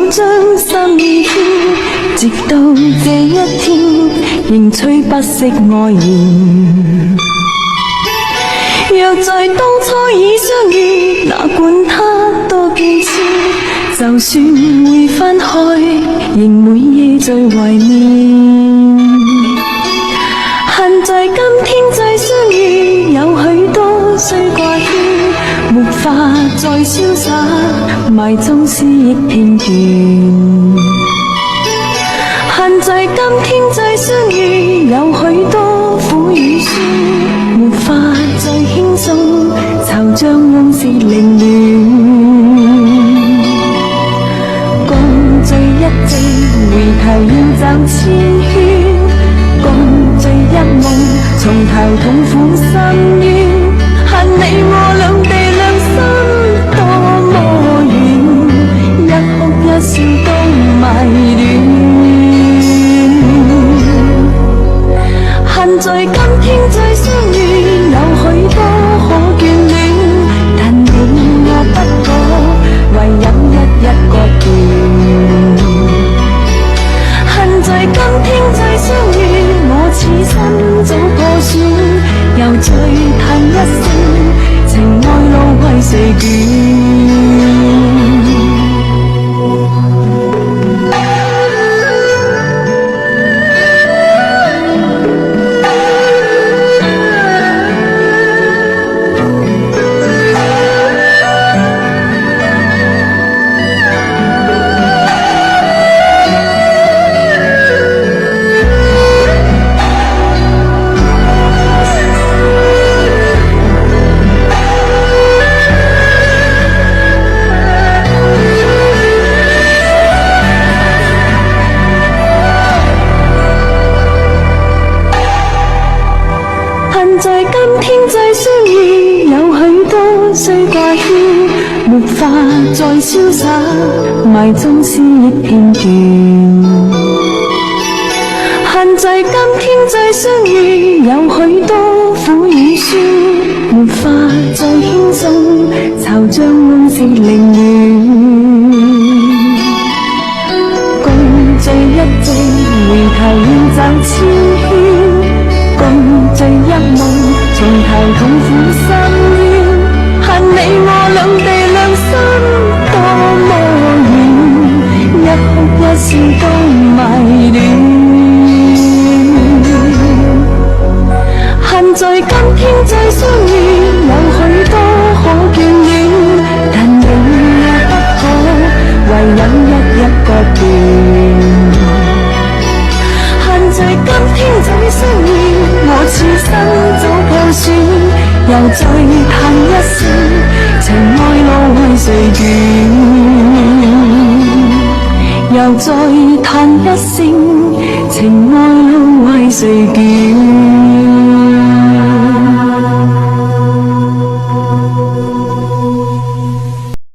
將心意牽，直到這一天，仍吹不息愛言。若在當初已相遇，哪管它多幾次，就算會分開，仍每夜最懷念。恨在今天再相遇，有許多需掛牽，沒法再瀟灑，埋葬思憶片段。恨在今天再相遇，有許多苦與酸，沒法再輕鬆，惆悵往事凌亂。共聚一夕，回頭要走千圈，共聚一夢，從頭痛苦深淵。恨你我兩地兩心多麼遠，一哭一笑都迷戀。恨在今天再相遇，有許多可眷戀，但你我不可，唯有一個段。恨在今天再相遇，我此生早破損，又再嘆一聲，情愛路為誰捲？在今天再相遇，有許多需掛牽，沒法再瀟灑，埋葬思憶片段。恨在今天再相遇，有許多苦與酸，沒法再輕鬆，惆悵往事凌亂。共聚一夕，回頭要走千圈，共聚一夢，從頭痛苦深淵。恨你我兩地兩心多麼遠，一哭一笑都迷戀。恨在今天再相遇，有許多可眷戀，但你我不可，唯有一個段。恨在今天再相遇，我此生早破損，又再嘆一聲，情愛路為誰捲？又再嘆一聲，情愛路為誰捲？